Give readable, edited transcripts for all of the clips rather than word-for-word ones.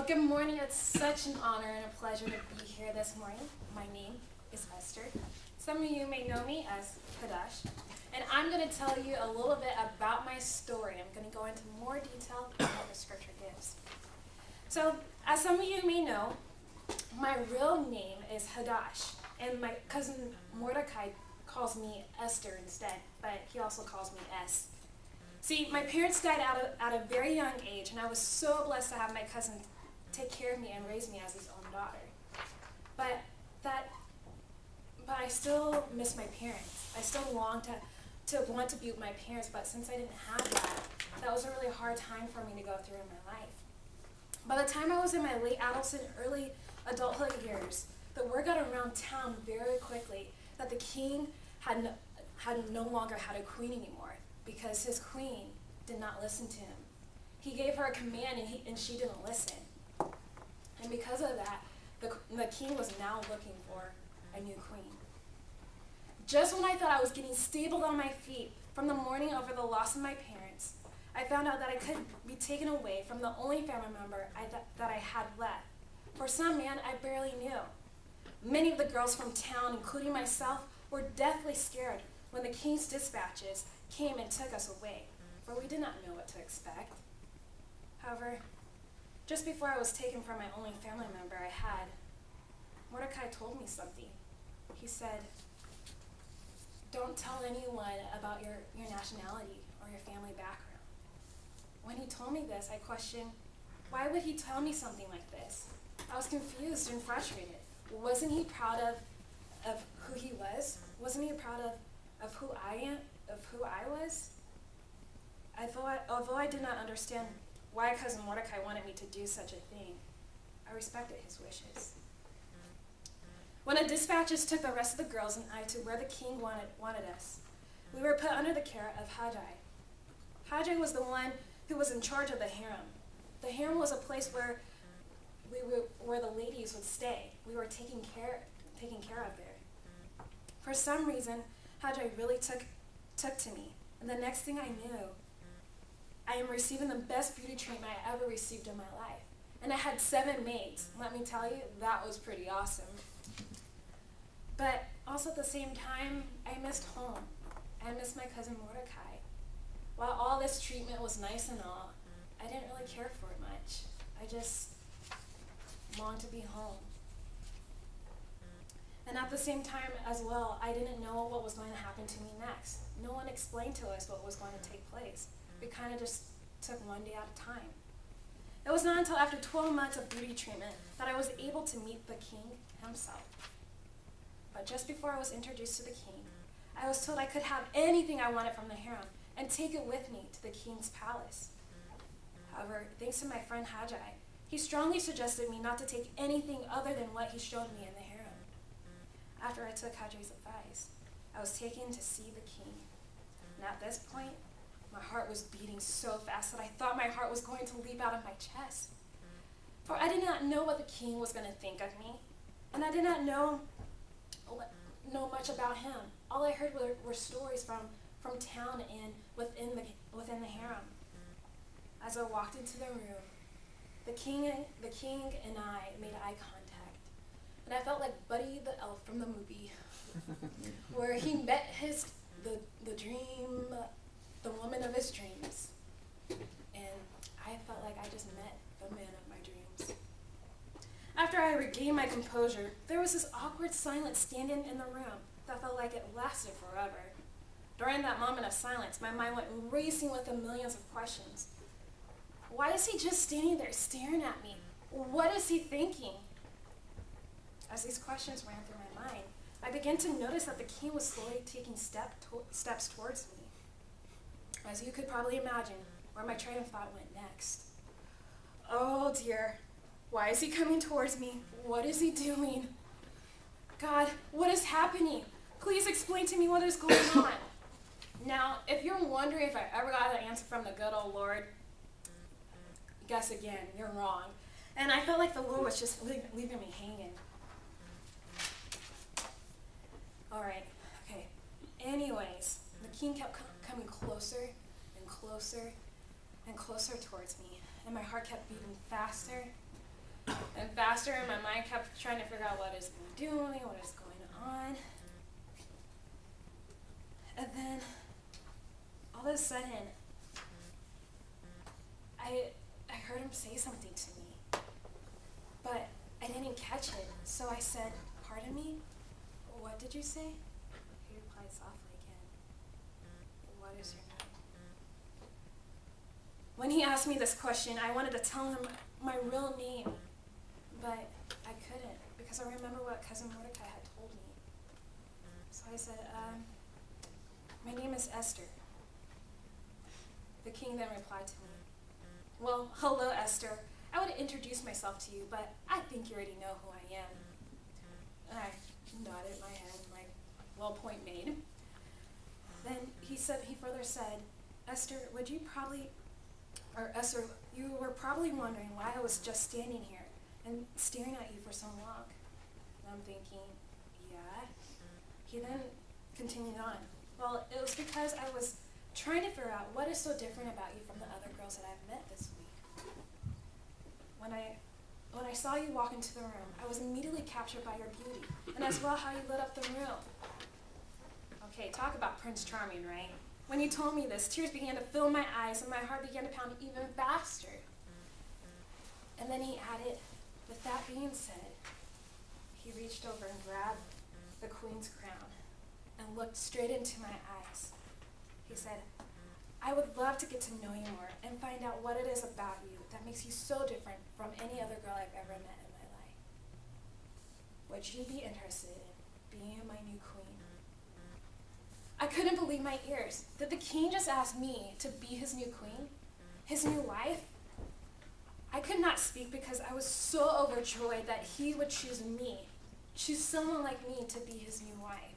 Well, good morning. It's such an honor and a pleasure to be here this morning. My name is Esther. Some of you may know me as Kadash, and I'm going to tell you a little bit about my story. I'm going to go into more detail than what the scripture gives. So, as some of you may know, my real name is Hadash, and my cousin Mordecai calls me Esther instead, but he also calls me S. See, my parents died at a very young age, and I was so blessed to have my cousin take care of me and raise me as his own daughter. But I still miss my parents. I still long to want to be with my parents, but since I didn't have that was a really hard time for me to go through in my life. By the time I was in my late adolescent, early adulthood years, the word got around town very quickly that the king had no longer had a queen anymore, because his queen did not listen to him. He gave her a command and she didn't listen. And because of that, the king was now looking for a new queen. Just when I thought I was getting stable on my feet from the mourning over the loss of my parents, I found out that I could be taken away from the only family member that I had left. For some man I barely knew. Many of the girls from town, including myself, were deathly scared when the king's dispatches came and took us away, for we did not know what to expect. However, just before I was taken from my only family member I had, Mordecai told me something. He said, "Don't tell anyone about your nationality or your family background." When he told me this, I questioned, why would he tell me something like this? I was confused and frustrated. Wasn't he proud of who he was? Wasn't he proud of who I am, of who I was? Although I did not understand why cousin Mordecai wanted me to do such a thing, I respected his wishes. When the dispatches took the rest of the girls and I to where the king wanted us, we were put under the care of Hajai. Hajai was the one who was in charge of the harem. The harem was a place where the ladies would stay. We were taken care of there. For some reason, Hajai really took to me, and the next thing I knew, I am receiving the best beauty treatment I ever received in my life. And I had 7 maids. Let me tell you, that was pretty awesome. But also at the same time, I missed home. I missed my cousin Mordecai. While all this treatment was nice and all, I didn't really care for it much. I just longed to be home. And at the same time as well, I didn't know what was going to happen to me next. No one explained to us what was going to take place. We kind of just took one day at a time. It was not until after 12 months of beauty treatment that I was able to meet the king himself. But just before I was introduced to the king, I was told I could have anything I wanted from the harem and take it with me to the king's palace. However, thanks to my friend Hajai, he strongly suggested me not to take anything other than what he showed me in the harem. After I took Hajai's advice, I was taken to see the king. And at this point, my heart was beating so fast that I thought my heart was going to leap out of my chest. For I did not know what the king was going to think of me, and I did not know much about him. All I heard were stories from town and within the harem. As I walked into the room, the king and I made eye contact, and I felt like Buddy the Elf from the movie, where he met the woman of his dreams, and I felt like I just met the man of my dreams. After I regained my composure, there was this awkward silence standing in the room that felt like it lasted forever. During that moment of silence, my mind went racing with the millions of questions. Why is he just standing there staring at me? What is he thinking? As these questions ran through my mind, I began to notice that the king was slowly taking steps towards me. As you could probably imagine, where my train of thought went next. Oh dear, why is he coming towards me? What is he doing? God, what is happening? Please explain to me what is going on. Now, if you're wondering if I ever got an answer from the good old Lord, guess again, you're wrong. And I felt like the Lord was just leaving me hanging. All right, okay. Anyways, the king kept coming closer and closer and closer towards me, and my heart kept beating faster And faster, and my mind kept trying to figure out what is he doing, what is going on. And then, all of a sudden, I heard him say something to me, but I didn't catch it. So I said, "Pardon me? What did you say?" He replied softly again, "What is your name?" When he asked me this question, I wanted to tell him my real name, but I couldn't because I remember what Cousin Mordecai had told me. So I said, "My name is Esther." The king then replied to me, "Well, hello, Esther. I would introduce myself to you, but I think you already know who I am." And I nodded my head, like, well, point made. Then he further said, Esther, Esther, you were probably wondering why I was just standing here and staring at you for so long." And I'm thinking, yeah. He then continued on. "Well, it was because I was trying to figure out what is so different about you from the other girls that I've met this week. When I saw you walk into the room, I was immediately captured by your beauty, and as well how you lit up the room." Okay, talk about Prince Charming, right? When you told me this, tears began to fill my eyes and my heart began to pound even faster. And then he added, "With that being said," he reached over and grabbed the queen's crown and looked straight into my eyes. He said, "I would love to get to know you more and find out what it is about you that makes you so different from any other girl I've ever met in my life. Would you be interested in being my new queen?" I couldn't believe my ears. Did the king just ask me to be his new queen? His new wife? I could not speak because I was so overjoyed that he would choose me, choose someone like me to be his new wife.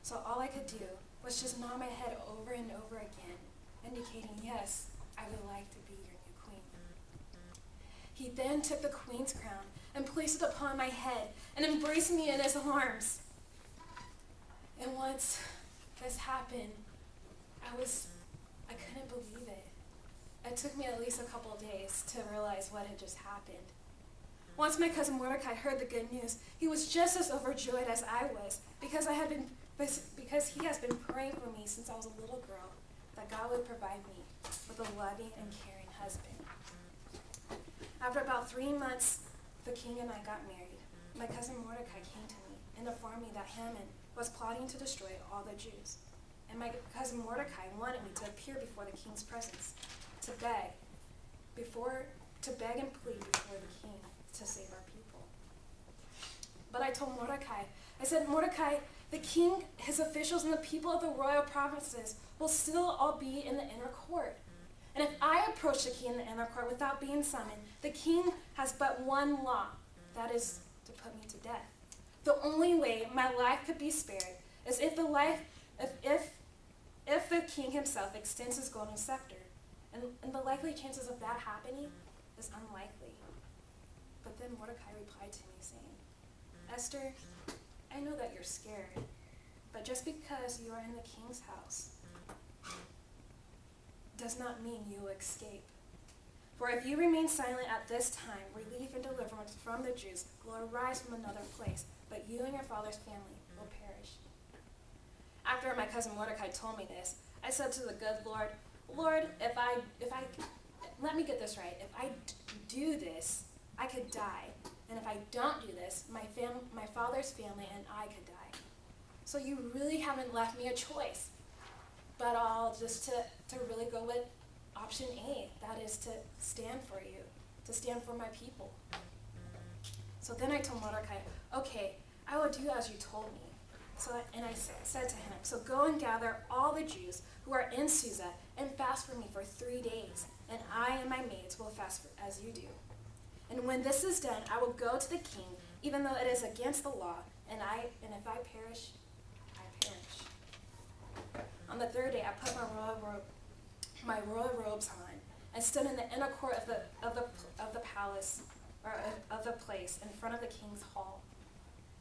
So all I could do was just nod my head over and over again, indicating, yes, I would like to be your new queen. He then took the queen's crown and placed it upon my head and embraced me in his arms. And once this happened, I couldn't believe it. It took me at least a couple of days to realize what had just happened. Once my cousin Mordecai heard the good news, he was just as overjoyed as I was because he has been praying for me since I was a little girl that God would provide me with a loving and caring husband. After about 3 months, the king and I got married. My cousin Mordecai came to me and informed me that Haman was plotting to destroy all the Jews. And my cousin Mordecai wanted me to appear before the king's presence to beg and plead before the king to save our people. But I told Mordecai, I said, "Mordecai, the king, his officials, and the people of the royal provinces will still all be in the inner court. And if I approach the king in the inner court without being summoned, the king has but one law, that is to put me to death. The only way my life could be spared is if the king himself extends his golden scepter. And the likely chances of that happening is unlikely." But then Mordecai replied to me saying, "Esther, I know that you're scared, but just because you are in the king's house does not mean you will escape. For if you remain silent at this time, relief and deliverance from the Jews will arise from another place, but you and your father's family will perish." After my cousin Mordecai told me this, I said to the good Lord, "Lord, if I let me get this right. If I do this, I could die. And if I don't do this, my father's family and I could die. So you really haven't left me a choice. But I'll just to really go with option A, that is to stand for you, to stand for my people." So then I told Mordecai, "Okay, I will do as you told me." And I said to him, "So go and gather all the Jews who are in Susa and fast for me for 3 days, and I and my maids will fast as you do. And when this is done, I will go to the king, even though it is against the law, and if I perish, I perish." On the 3rd day, I put my royal robes on and stood in the inner court of the palace, or of the place, in front of the king's hall.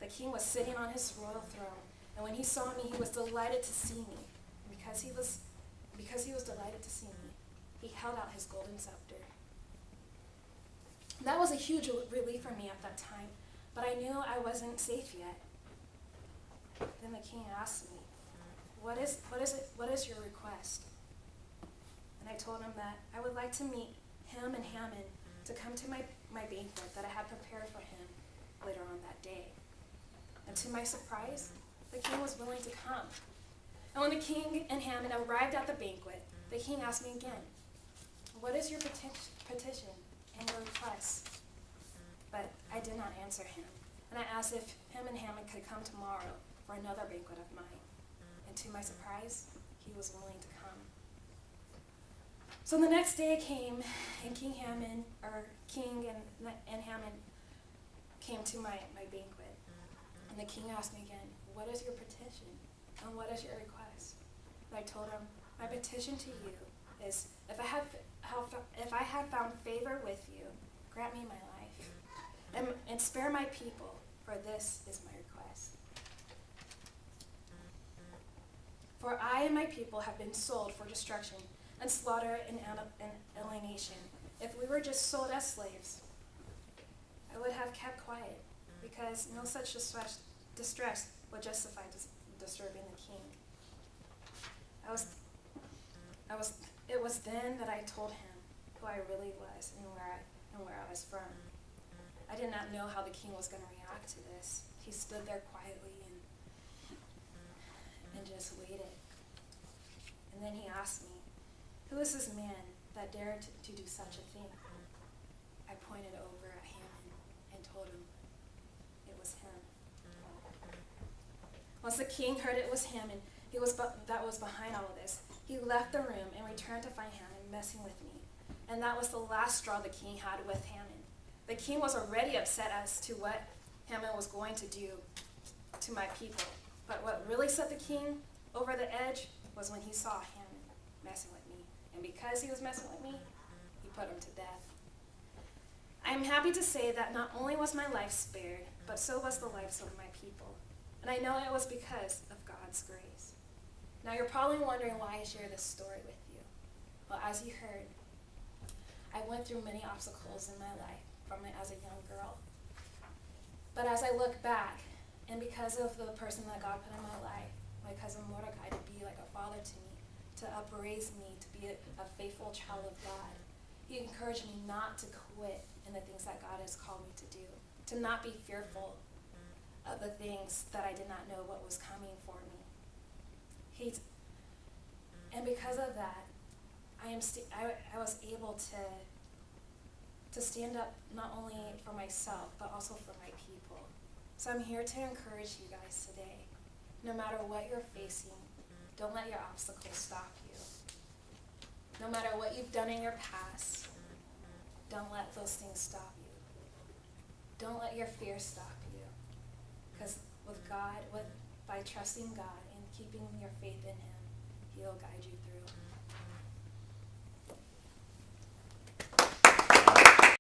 The king was sitting on his royal throne, and when he saw me, he was delighted to see me. And because he was delighted to see me, he held out his golden scepter. That was a huge relief for me at that time, but I knew I wasn't safe yet. Then the king asked me, what is your request? And I told him that I would like to meet him and Haman to come to my banquet that I had prepared for him later on that day. And to my surprise, the king was willing to come. And when the king and Haman arrived at the banquet, the king asked me again, what is your petition and your request? But I did not answer him. And I asked if him and Haman could come tomorrow for another banquet of mine. And to my surprise, he was willing to come. So the next day came, and King and Haman came to my banquet. And the king asked me again, what is your petition? And what is your request? And I told him, my petition to you is, if I have found favor with you, grant me my life, and spare my people, for this is my request. For I and my people have been sold for destruction and slaughter and alienation. If we were just sold as slaves, I would have kept quiet, because no such distress would justify disturbing the king. It was then that I told him who I really was and where I was from. I did not know how the king was going to react to this. He stood there quietly and just waited. And then he asked me, who is this man that dared to do such a thing? I pointed over at Haman and told him it was him. Once the king heard it was Haman that was behind all of this, he left the room and returned to find Haman messing with me. And that was the last straw the king had with Haman. The king was already upset as to what Haman was going to do to my people. But what really set the king over the edge was when he saw Haman messing with me. And because he was messing with me, he put him to death. I am happy to say that not only was my life spared, but so was the lives of my people. And I know it was because of God's grace. Now you're probably wondering why I share this story with you. Well, as you heard, I went through many obstacles in my life as a young girl. But as I look back, and because of the person that God put in my life, my cousin Mordecai, to be like a father to me, to upraise me, to be a faithful child of God, he encouraged me not to quit in the things that God has called me to do, to not be fearful of the things that I did not know what was coming for me. And because of that, I was able to stand up not only for myself, but also for my people. So I'm here to encourage you guys today. No matter what you're facing, don't let your obstacles stop you. No matter what you've done in your past, don't let those things stop you. Don't let your fear stop you. Because with God, by trusting God and keeping your faith in Him, He'll guide you through.